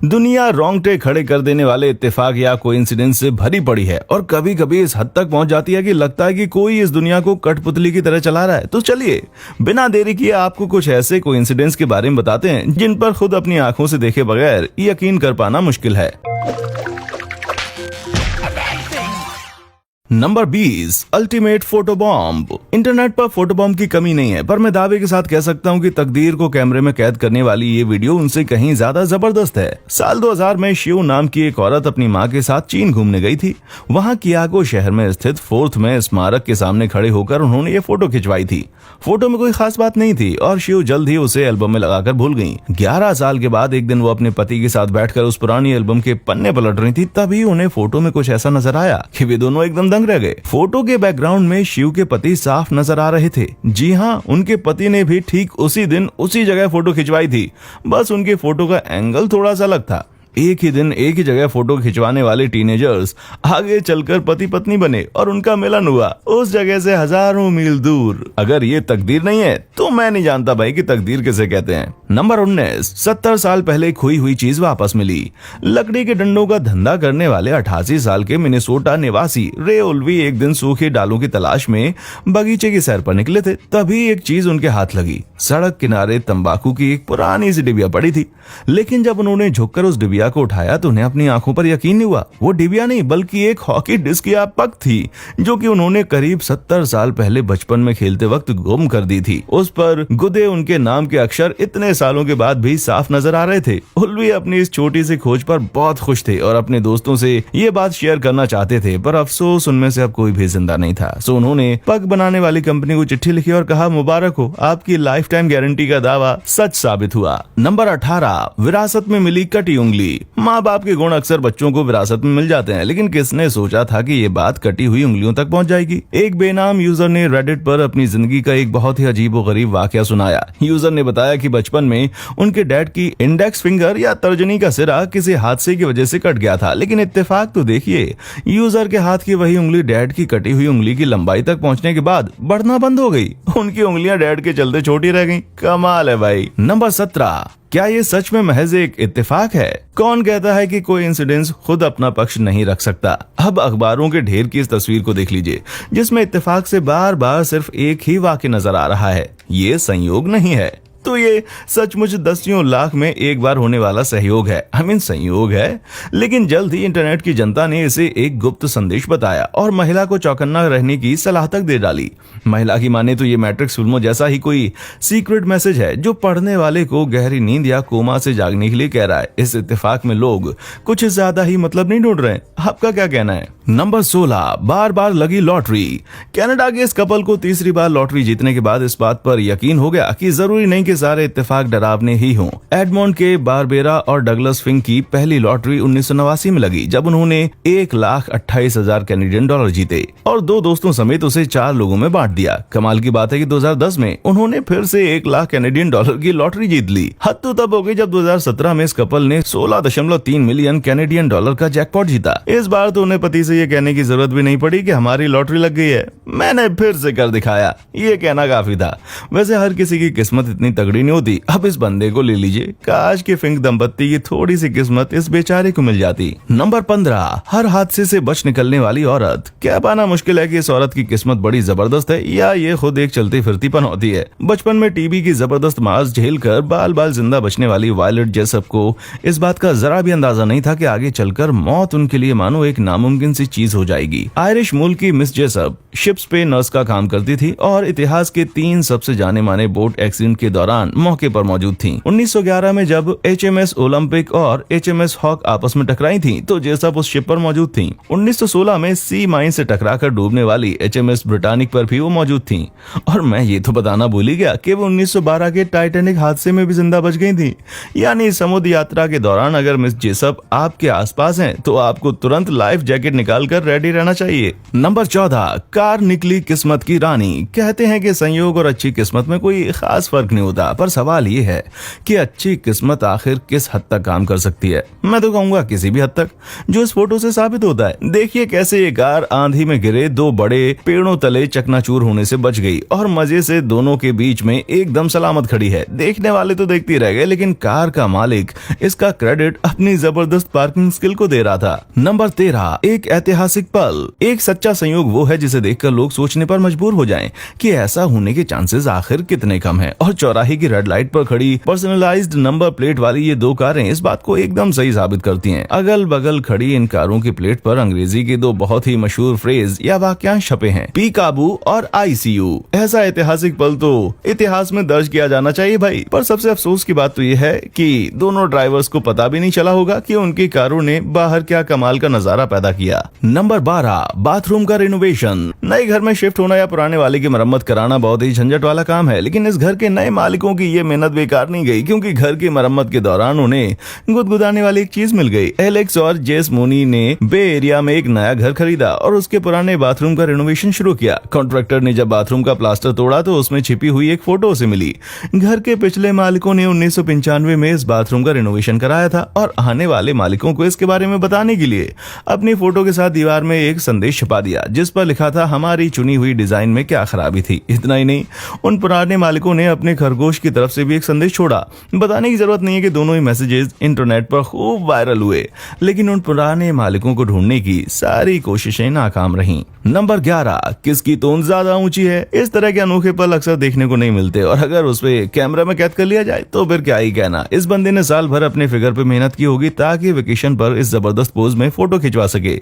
दुनिया रोंगटे खड़े कर देने वाले इत्तेफाक या कोइंसिडेंस से भरी पड़ी है और कभी कभी इस हद तक पहुंच जाती है कि लगता है कि कोई इस दुनिया को कठपुतली की तरह चला रहा है। तो चलिए बिना देरी किए आपको कुछ ऐसे कोइंसिडेंस के बारे में बताते हैं जिन पर खुद अपनी आंखों से देखे बगैर यकीन कर पाना मुश्किल है। Number 20, ultimate photo bomb. Internet पर फोटो बॉम्ब की कमी नहीं है, पर मैं दावे के साथ कह सकता हूं कि तकदीर को कैमरे में कैद करने वाली ये वीडियो उनसे कहीं ज्यादा जबरदस्त है। साल 2000 में शिव नाम की एक औरत अपनी मां के साथ चीन घूमने गई थी। वहां कियागो शहर में स्थित फोर्थ में स्मारक के सामने खड़े होकर उन्होंने ये फोटो खिंचवाई थी। फोटो में कोई खास बात नहीं थी और शिव जल्द ही उसे एल्बम में लगाकर भूल गई। 11 साल के बाद एक दिन वो अपने पति के साथ बैठकर उस पुरानी एल्बम के पन्ने पलट रही थी, तभी उन्हें फोटो में कुछ ऐसा नजर आया कि वे दोनों एकदम दंग रह गए। फोटो के बैकग्राउंड में शिव के पति साफ नजर आ रहे थे। जी हाँ, उनके पति ने भी ठीक उसी दिन उसी जगह फोटो खिंचवाई थी, बस उनके फोटो का एंगल थोड़ा सा अलग था। एक ही दिन एक ही जगह फोटो खिंचवाने वाले टीनेजर्स आगे चलकर पति पत्नी बने और उनका मिलन हुआ उस जगह से हजारों मील दूर। अगर ये तकदीर नहीं है तो मैं नहीं जानता भाई कि तकदीर किसे कहते हैं। नंबर 19, 70 साल पहले खोई हुई चीज वापस मिली। लकड़ी के डंडों का धंधा करने वाले 88 साल के मिनेसोटा निवासी रे ओल्वी एक दिन सूखे डालों की तलाश में बगीचे की सैर पर निकले थे। तभी एक चीज उनके हाथ लगी। सड़क किनारे तंबाकू की एक पुरानी सी डिबिया पड़ी थी, लेकिन जब उन्होंने झुककर उस डिबिया को उठाया तो उन्हें अपनी आंखों पर यकीन नहीं हुआ। वो डिबिया नहीं बल्कि एक हॉकी डिस्क या पक थी, जो कि उन्होंने करीब 70 साल पहले बचपन में खेलते वक्त गुम कर दी थी। उस पर गुदे उनके नाम के अक्षर इतने सालों के बाद भी साफ नजर आ रहे थे। उल्वी अपनी इस छोटी सी खोज पर बहुत खुश थे और अपने दोस्तों से ये बात शेयर करना चाहते थे, पर अफसोस उनमें से अब कोई भी जिंदा नहीं था। सो उन्होंने पग बनाने वाली कंपनी को चिट्ठी लिखी और कहा, मुबारक हो, आपकी लाइफ टाइम गारंटी का दावा सच साबित हुआ। नंबर 18, विरासत में मिली कटी उंगली। माँ बाप के गुण अक्सर बच्चों को विरासत में मिल जाते हैं, लेकिन किसने सोचा था कि ये बात कटी हुई उंगलियों तक पहुंच जाएगी। एक बेनाम यूजर ने रेडिट पर अपनी जिंदगी का एक बहुत ही अजीब और गरीब वाकया सुनाया। यूजर ने बताया कि बचपन में उनके डैड की इंडेक्स फिंगर या तर्जनी का सिरा किसी हादसे की वजह से कट गया था, लेकिन इत्तेफाक तो देखिए, यूजर के हाथ की वही उंगली डैड की कटी हुई उंगली की लंबाई तक पहुंचने के बाद बढ़ना बंद हो गई। उनकी उंगलियां डैड के चलते छोटी रह गईं। कमाल है भाई। नंबर 17, क्या ये सच में महज एक इत्तेफाक है? कौन कहता है कि कोई इंसिडेंस खुद अपना पक्ष नहीं रख सकता? अब अखबारों के ढेर की इस तस्वीर को देख लीजिए, जिसमें इत्तेफाक से बार बार सिर्फ एक ही वाक्य नजर आ रहा है। ये संयोग नहीं है, तो ये सचमुच दसियों लाख में एक बार होने वाला सहयोग है। संयोग है, लेकिन जल्द ही इंटरनेट की जनता ने इसे एक गुप्त संदेश बताया और महिला को चौकन्ना रहने की सलाह तक दे डाली। महिला की माने तो ये मैट्रिक्स फिल्मों जैसा ही कोई सीक्रेट मैसेज है जो पढ़ने वाले को गहरी नींद या कोमा से जागने के लिए कह रहा है। इस इत्तेफाक में लोग कुछ ज्यादा ही मतलब नहीं ढूंढ रहे। आपका क्या कहना है? नंबर 16, बार बार लगी लॉटरी। कनाडा के इस कपल को तीसरी बार लॉटरी जीतने के बाद इस बात पर यकीन हो गया कि जरूरी नहीं कि सारे इत्तेफाक डरावने ही हों। एडमोंड के बारबेरा और डगलस फिंक की पहली लॉटरी 1989 में लगी, जब उन्होंने 1,28,000 कैनेडियन डॉलर जीते और 2 दोस्तों समेत उसे 4 लोगों में बांट दिया। कमाल की बात है कि 2010 में उन्होंने फिर से 1 लाख कैनेडियन डॉलर की लॉटरी जीत ली। हद तो तब हो गई जब 2017 में इस कपल ने 16.3 मिलियन कैनेडियन डॉलर का जैकपॉट जीता। इस बार तो उन्हें पति से ये कहने की जरूरत भी नहीं पड़ी कि हमारी लॉटरी लग गई है, मैंने फिर से कर दिखाया। ये कहना काफी था। वैसे हर किसी की किस्मत इतनी तगड़ी नहीं होती। अब इस बंदे को ले लीजिए, काश के फिंक दंपत्ति की थोड़ी सी किस्मत इस बेचारे को मिल जाती। नंबर 15, हर हादसे से बच निकलने वाली औरत। कह पाना मुश्किल है कि इस औरत की किस्मत बड़ी जबरदस्त है या ये खुद एक चलती फिरती पन होती है। बचपन में टीबी की जबरदस्त मार झेलकर बाल बाल जिंदा बचने वाली वायलेट जेसप को इस बात का जरा भी अंदाजा नहीं था कि आगे चलकर मौत उनके लिए मानो एक नामुमकिन सी चीज हो जाएगी। आयरिश मूल की मिस जेसप शिप्स पे नर्स का काम करती थी और इतिहास के 3 सबसे जाने माने बोट एक्सीडेंट के दौरान मौके पर मौजूद थी। 1911 में जब HMS ओलंपिक और HMS हॉक आपस में टकराई थी तो जेसप उस शिप पर मौजूद थी। 1916 में सी माइन से टकराकर डूबने वाली HMS ब्रिटानिक पर भी वो मौजूद थी। और मैं ये तो बताना भूल ही गया कि वो 1912 के टाइटैनिक हादसे में भी जिंदा बच गई थी। यानी समुद्र यात्रा के दौरान अगर मिस जेसप आपके आसपास हैं तो आपको तुरंत लाइफ जैकेट निकालकर रेडी रहना चाहिए। नंबर 14, कार निकली किस्मत की रानी। कहते हैं कि संयोग और अच्छी किस्मत में कोई खास फर्क नहीं होता। पता, पर सवाल ये है कि अच्छी किस्मत आखिर किस हद तक काम कर सकती है। मैं तो कहूंगा किसी भी हद तक, जो इस फोटो से साबित होता है। देखिए कैसे ये कार आंधी में गिरे दो बड़े पेड़ों तले चकनाचूर होने से बच गई और मजे से दोनों के बीच में एकदम सलामत खड़ी है। देखने वाले तो देखते ही रह गए, लेकिन कार का मालिक इसका क्रेडिट अपनी जबरदस्त पार्किंग स्किल को दे रहा था। नंबर 13, एक ऐतिहासिक पल। एक सच्चा संयोग वो है जिसे देखकर लोग सोचने पर मजबूर हो जाएं कि ऐसा होने के चांसेस आखिर कितने कम हैं। और चौराहे की रेड लाइट पर खड़ी पर्सनलाइज्ड नंबर प्लेट वाली ये दो कारें इस बात को एकदम सही साबित करती हैं। अगल बगल खड़ी इन कारों की प्लेट पर अंग्रेजी के दो बहुत ही मशहूर फ्रेज या वाक्यांश छपे हैं, पी काबू और ICU। ऐसा ऐतिहासिक पल तो इतिहास में दर्ज किया जाना चाहिए भाई। पर सबसे अफसोस की बात तो ये है कि दोनों ड्राइवर्स को पता भी नहीं चला होगा कि उनकी कारों ने बाहर क्या कमाल का नजारा पैदा किया। नंबर 12, बाथरूम का रिनोवेशन। नए घर में शिफ्ट होना या पुराने वाले की मरम्मत कराना बहुत ही झंझट वाला काम है, लेकिन इस घर के नए मालिकों की ये मेहनत बेकार नहीं गई, क्योंकि घर की मरम्मत के दौरान उन्हें गुदगुदाने वाली एक चीज मिल गई। एलेक्स और जेस मोनी ने बे एरिया में एक नया घर खरीदा और उसके पुराने बाथरूम का रिनोवेशन शुरू किया। कॉन्ट्रैक्टर ने जब बाथरूम का प्लास्टर तोड़ा तो उसमें छिपी हुई एक फोटो उसे मिली। घर के पिछले मालिकों ने 1995 में इस बाथरूम का रिनोवेशन कराया था और आने वाले मालिकों को इसके बारे में बताने के लिए अपनी फोटो के साथ दीवार में एक संदेश छपा दिया, जिस पर लिखा था हमारी चुनी हुई डिजाइन में क्या खराबी थी। इतना ही नहीं, उन पुराने मालिकों ने अपने खरगोश की तरफ से भी एक संदेश छोड़ा। बताने की जरूरत नहीं है कि दोनों ही मैसेजेस इंटरनेट पर खूब वायरल हुए, लेकिन उन पुराने मालिकों को ढूंढने की सारी कोशिशें नाकाम रहीं। नंबर 11, किसकी तोंद ज्यादा ऊंची है। इस तरह के अनोखे पल अक्सर देखने को नहीं मिलते, और अगर उस पे कैमरा में कैद कर लिया जाए तो फिर क्या ही कहना। इस बंदे ने साल भर अपने फिगर पे मेहनत की होगी ताकि वेकेशन पर इस जबरदस्त पोज में फोटो खिंचवा सके।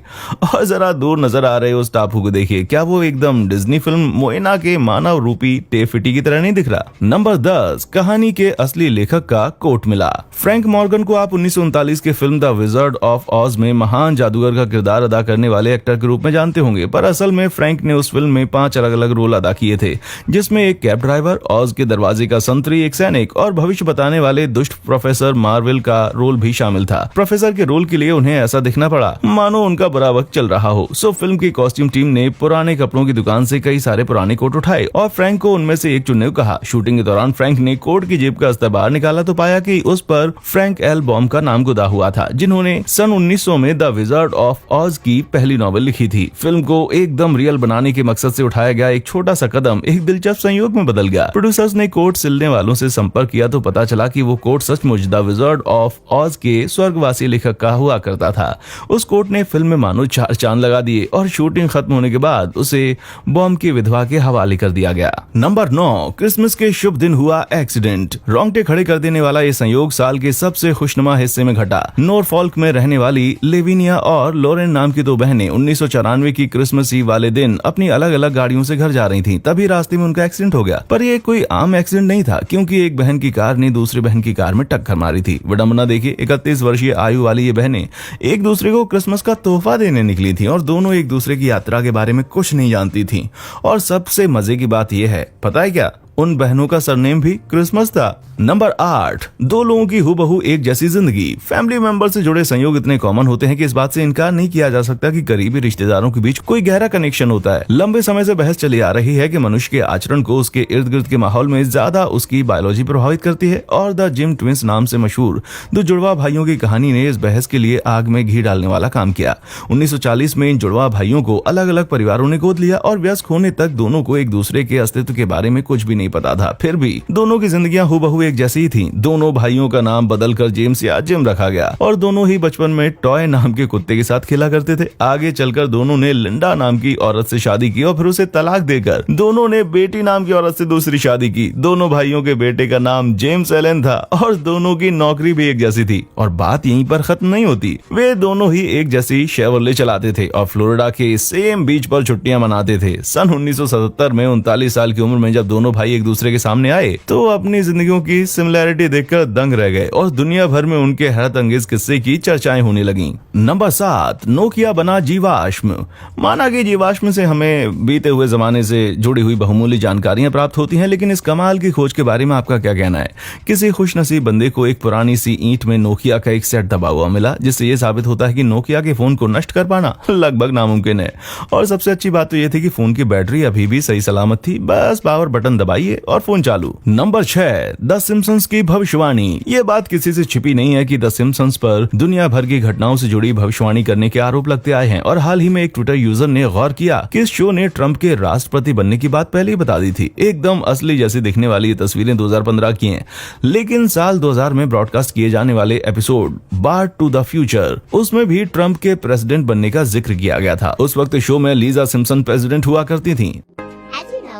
और जरा दूर नजर आ रहे उस टापू को देखिए, क्या वो एकदम डिज्नी फिल्म मोएना के मानव रूपी टेफिटी की तरह नहीं दिख रहा। नंबर 10, कहानी के असली लेखक का कोट मिला। फ्रैंक मॉर्गन को आप 1939 के फिल्म द विजर्ड ऑफ ऑज में महान जादूगर का किरदार अदा करने वाले एक्टर के रूप में जानते होंगे, पर असल में फ्रैंक ने उस फिल्म में 5 अलग अलग रोल अदा किए थे, जिसमें एक कैब ड्राइवर, ऑज के दरवाजे का संतरी, एक सैनिक और भविष्य बताने वाले दुष्ट प्रोफेसर मार्वेल का रोल भी शामिल था। प्रोफेसर के रोल के लिए उन्हें ऐसा दिखना पड़ा मानो उनका बुरा वक्त चल रहा हो। सो फिल्म की कॉस्ट्यूम टीम ने पुराने कपड़ों की दुकान से कई सारे पुराने कोट उठाए और फ्रैंक को उनमें से एक चुनने को कहा। शूटिंग के दौरान फ्रैंक ने कोट की जेब का अस्तर बाहर निकाला तो पाया कि उस पर फ्रैंक एल बॉम का नाम गुदा हुआ था, जिन्होंने सन 1900 में द विजर्ड ऑफ ऑज की पहली नॉवेल लिखी थी। फिल्म को एकदम रियल बनाने के मकसद से उठाया गया एक छोटा सा कदम एक दिलचस्प संयोग में बदल गया। प्रोड्यूसर्स ने कोट सिलने वालों से संपर्क किया तो पता चला कि वो कोट सचमुच द विजर्ड ऑफ ऑज के स्वर्गवासी लेखक का हुआ करता था। उस कोट ने फिल्म में मानो 4 चांद लगा दिए और शूटिंग खत्म होने के बाद उसे बॉम की विधवा के हवाले कर दिया गया। नंबर 9, क्रिसमस के शुभ दिन हुआ एक्सीडेंट। रोंगटे खड़े कर देने वाला ये संयोग साल के सबसे खुशनुमा हिस्से में घटा। नॉरफॉल्क में रहने वाली लेविनिया और लॉरेन नाम की दो बहनें 1994 की क्रिसमस ईव वाले दिन अपनी अलग अलग गाड़ियों से घर जा रही थीं। तभी रास्ते में उनका एक्सीडेंट हो गया, पर ये कोई आम एक्सीडेंट नहीं था, क्योंकि एक बहन की कार ने दूसरी बहन की कार में टक्कर मारी थी। विडंबना देखिए, 31 वर्षीय आयु वाली ये बहनें एक दूसरे को क्रिसमस का तोहफा देने निकली थी और दोनों एक दूसरे की यात्रा के बारे में कुछ नहीं जानती थीं। और सबसे मजे की बात यह है, पता है क्या, उन बहनों का सरनेम भी क्रिसमस था। नंबर 8, दो लोगों की हूबहू एक जैसी जिंदगी। फैमिली मेंबर से जुड़े संयोग इतने कॉमन होते हैं कि इस बात से इनकार नहीं किया जा सकता कि करीबी रिश्तेदारों के बीच कोई गहरा कनेक्शन होता है। लंबे समय से बहस चली आ रही है कि मनुष्य के आचरण को उसके इर्द गिर्द के माहौल में ज्यादा उसकी बायोलॉजी प्रभावित करती है, और द जिम ट्विंस नाम से मशहूर दो जुड़वा भाइयों की कहानी ने इस बहस के लिए आग में घी डालने वाला काम किया। 1940 में इन जुड़वा भाइयों को अलग अलग परिवारों ने गोद लिया और वयस्क होने तक दोनों को एक दूसरे के अस्तित्व के बारे में कुछ भी नहीं पता था। फिर भी दोनों की जिंदगियां हूबहू एक जैसी ही थीं। दोनों भाइयों का नाम बदलकर जेम्स या जिम रखा गया और दोनों ही बचपन में टॉय नाम के कुत्ते के साथ खेला करते थे। आगे चलकर दोनों ने लिंडा नाम की औरत से शादी की और फिर उसे तलाक देकर दोनों ने बेटी नाम की औरत से दूसरी शादी की। दोनों भाइयों के बेटे का नाम जेम्स एलन था और दोनों की नौकरी भी एक जैसी थी। और बात यहीं पर खत्म नहीं होती, वे दोनों ही एक जैसी शेवरले चलाते थे और फ्लोरिडा के सेम बीच पर छुट्टियां मनाते थे। सन 1977 में 39 साल की उम्र में जब दोनों भाई एक दूसरे के सामने आए तो अपनी जिंदगियों की सिमिलैरिटी देखकर दंग रह गए और दुनिया भर में उनके हैरत अंगेज किस्से की चर्चाएं होने लगीं। नंबर 7, नोकिया बना जीवाश्म। माना कि जीवाश्म से हमें बीते हुए जमाने से जुड़ी हुई बहुमूल्य जानकारियां प्राप्त होती हैं, लेकिन इस कमाल की खोज के बारे में आपका क्या कहना है? किसी खुशनसीब बंदे को एक पुरानी सी ईंट में नोकिया का एक सेट दबा हुआ मिला, जिससे यह साबित होता है कि नोकिया के फोन को नष्ट कर पाना लगभग नामुमकिन है। और सबसे अच्छी बात तो यह थी कि फोन की बैटरी अभी भी सही सलामत थी, बस पावर बटन दबाइए चाहिए और फोन चालू। नंबर 6, द सिम्पसंस की भविष्यवाणी। ये बात किसी से छिपी नहीं है कि द सिम्पसंस पर दुनिया भर की घटनाओं से जुड़ी भविष्यवाणी करने के आरोप लगते आए हैं और हाल ही में एक ट्विटर यूजर ने गौर किया कि इस शो ने ट्रंप के राष्ट्रपति बनने की बात पहले ही बता दी थी। एकदम असली जैसी दिखने वाली ये तस्वीरें 2015 की हैं, लेकिन साल 2000 में ब्रॉडकास्ट किए जाने वाले episode Bart to the future, उसमें भी ट्रंप के प्रेसिडेंट बनने का जिक्र किया गया था। उस वक्त शो में लीजा सिम्पसन प्रेसिडेंट हुआ करती थी।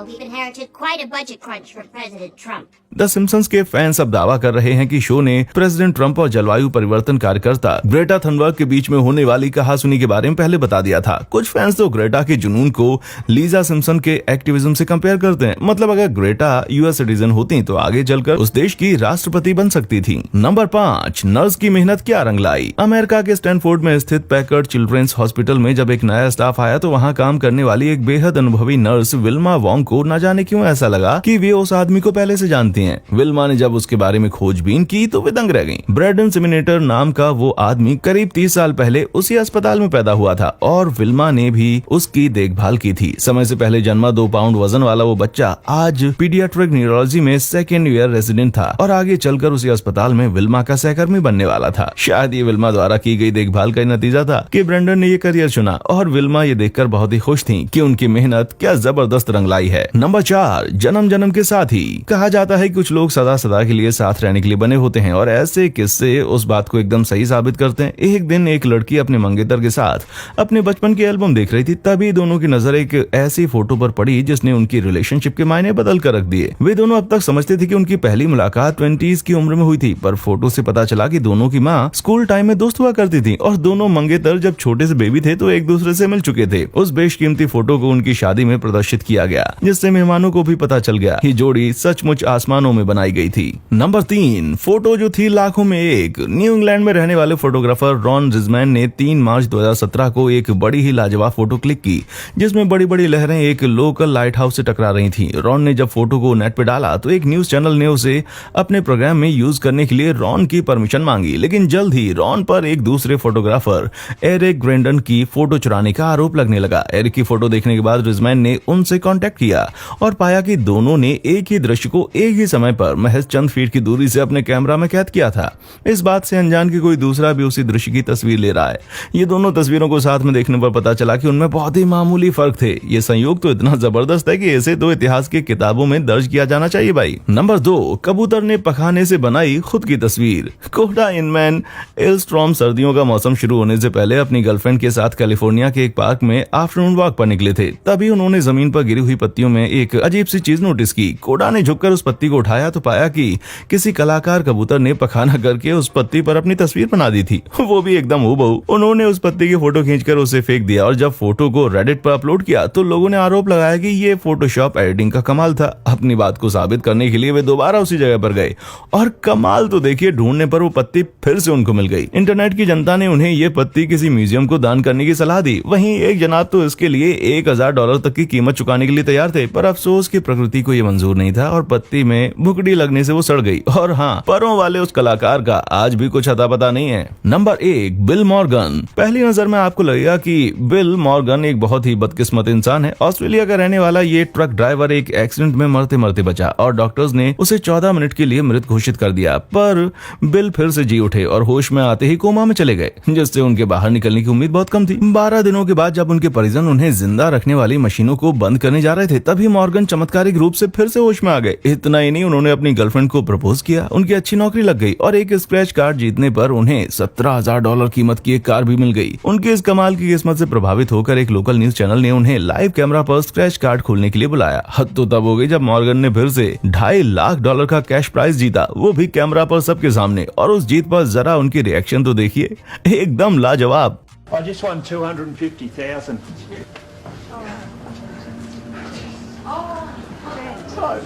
We've inherited quite a budget crunch from President Trump. The Simpsons के फैंस अब दावा कर रहे हैं कि शो ने प्रेसिडेंट ट्रंप और जलवायु परिवर्तन कार्यकर्ता ग्रेटा थनबर्ग के बीच में होने वाली कहासुनी के बारे में पहले बता दिया था। कुछ फैंस तो ग्रेटा के जुनून को लीजा सिम्पसन के एक्टिविज्म से कंपेयर करते हैं। मतलब अगर ग्रेटा यूएस सिटीजन होती तो आगे चलकर उस देश की राष्ट्रपति बन सकती थी। नंबर 5, नर्स की मेहनत क्या रंग लाई। अमेरिका के स्टैनफोर्ड में स्थित पैकर्ड चिल्ड्रेंस हॉस्पिटल में जब एक नया स्टाफ आया तो वहाँ काम करने वाली एक बेहद अनुभवी नर्स विल्मा वोंग को न जाने क्यों ऐसा लगा कि वे उस आदमी को पहले से जानती हैं। विल्मा ने जब उसके बारे में खोजबीन की तो वे दंग रह गईं। ब्रैडन सिमिनेटर नाम का वो आदमी करीब 30 साल पहले उसी अस्पताल में पैदा हुआ था और विल्मा ने भी उसकी देखभाल की थी। समय से पहले जन्मा 2 पाउंड वजन वाला वो बच्चा आज पीडियाट्रिक न्यूरोलॉजी में 2nd ईयर रेजिडेंट था और आगे चलकर उसी अस्पताल में विल्मा का सहकर्मी बनने वाला था। शायद ये विल्मा द्वारा की गई देखभाल का नतीजा था कि ब्रैंडन ने ये करियर चुना और विल्मा ये देखकर बहुत ही खुश थी कि उनकी मेहनत क्या जबरदस्त रंग लाई है। नंबर 4, जन्म जन्म के साथी। कहा जाता है कि कुछ लोग सदा सदा के लिए साथ रहने के लिए बने होते हैं और ऐसे किस्से उस बात को एकदम सही साबित करते हैं। एक दिन एक लड़की अपने मंगेतर के साथ अपने बचपन की एल्बम देख रही थी, तभी दोनों की नजर एक ऐसी फोटो पर पड़ी जिसने उनकी रिलेशनशिप के मायने बदल कर रख दिए। वे दोनों अब तक समझते थे कि उनकी पहली मुलाकात 20s की उम्र में हुई थी, पर फोटो से पता चला कि दोनों की माँ स्कूल टाइम में दोस्त हुआ करती थी और दोनों मंगेतर जब छोटे से बेबी थे तो एक दूसरे से मिल चुके थे। उस बेशकीमती फोटो को उनकी शादी में प्रदर्शित किया गया, जिससे मेहमानों को भी पता चल गया कि जोड़ी सचमुच आसमानों में बनाई गई थी। नंबर 3, फोटो जो थी लाखों में एक। न्यू इंग्लैंड में रहने वाले फोटोग्राफर रॉन रिजमैन ने 3 मार्च 2017 को एक बड़ी ही लाजवाब फोटो क्लिक की जिसमें बड़ी बड़ी लहरें एक लोकल लाइट हाउस से टकरा रही थी। रॉन ने जब फोटो को नेट पे डाला तो एक न्यूज चैनल ने उसे अपने प्रोग्राम में यूज करने के लिए रॉन की परमिशन मांगी, लेकिन जल्द ही रॉन पर एक दूसरे फोटोग्राफर एरिक ग्रेंडन की फोटो चुराने का आरोप लगने लगा। एरिक की फोटो देखने के बाद रिजमैन ने उनसे कॉन्टेक्ट किया और पाया कि दोनों ने एक ही दृश्य को एक ही समय पर महज चंद फीट की दूरी से अपने कैमरा में कैद किया था। इस बात से अनजान कि कोई दूसरा भी उसी दृश्य की तस्वीर ले रहा है। ये दोनों तस्वीरों को साथ में देखने पर पता चला कि उनमें बहुत ही मामूली फर्क थे। ये संयोग तो इतना जबरदस्त है कि इसे तो इतिहास की किताबों में दर्ज किया जाना चाहिए भाई। नंबर 2, कबूतर ने पखाने से बनाई खुद की तस्वीर। कोडा इनमैन एल्स्ट्रॉम सर्दियों का मौसम शुरू होने से पहले अपनी गर्लफ्रेंड के साथ कैलिफोर्निया के एक पार्क में आफ्टरनून वॉक पर निकले थे। तभी उन्होंने जमीन पर गिरी हुई पत्तियों में एक अजीब सी चीज नोटिस की। कोडा ने झुककर उस पत्ती को उठाया तो पाया कि किसी कलाकार कबूतर ने पखाना करके उस पत्ती पर अपनी तस्वीर बना दी थी, वो भी एकदम हूबहू। उन्होंने उस पत्ती की फोटो खींचकर उसे फेंक दिया और जब फोटो को रेडिट पर अपलोड किया तो लोगों ने आरोप लगाया कि ये फोटोशॉप एडिटिंग का कमाल था। अपनी बात को साबित करने के लिए वे दोबारा उसी जगह पर गए और कमाल तो देखिए, ढूंढने पर वो पत्ती फिर से उनको मिल गई। इंटरनेट की जनता ने उन्हें ये पत्ती किसी म्यूजियम को दान करने की सलाह दी। वहीं एक जनाब तो इसके लिए $1000 तक की कीमत चुकाने के लिए तैयार थे, पर अफसोस की प्रकृति को ये मंजूर नहीं था और पत्ती में भुकड़ी लगने से वो सड़ गई। और हाँ, परों वाले उस कलाकार का आज भी कुछ अता पता नहीं है। Number 1, bill Morgan. पहली नजर में आपको लगेगा कि बिल मॉर्गन एक बहुत ही बदकिस्मत इंसान है। ऑस्ट्रेलिया का रहने वाला ये ट्रक ड्राइवर एक एक्सीडेंट में मरते मरते बचा और डॉक्टर्स ने उसे 14 मिनट के लिए मृत घोषित कर दिया, पर बिल फिर से जी उठे और होश में आते ही कोमा में चले गए, जिससे उनके बाहर निकलने की उम्मीद बहुत कम थी। 12 दिनों के बाद जब उनके परिजन उन्हें जिंदा रखने वाली मशीनों को बंद करने जा रहे थे, तभी मॉर्गन चमत्कारिक रूप से फिर से होश में आ गए। इतना ही नहीं, उन्होंने अपनी गर्लफ्रेंड को प्रपोज किया, उनकी अच्छी नौकरी लग गई और एक स्क्रैच कार्ड जीतने पर उन्हें $17,000 कीमत की एक कार भी मिल गई। उनके इस कमाल की किस्मत से प्रभावित होकर एक लोकल न्यूज चैनल ने उन्हें लाइव कैमरा पर स्क्रैच कार्ड खोलने के लिए बुलाया। हद तो तब हो गई जब मॉर्गन ने फिर से $2.5 लाख का कैश प्राइज जीता, वो भी कैमरा पर सबके सामने। और उस जीत पर जरा उनकी रिएक्शन तो देखिए, एकदम लाजवाब। I just won 250,000.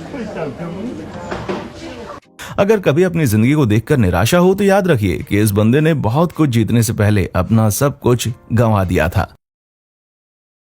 Please don't kill me. अगर कभी अपनी जिंदगी को देखकर निराशा हो तो याद रखिए कि इस बंदे ने बहुत कुछ जीतने से पहले अपना सब कुछ गंवा दिया था।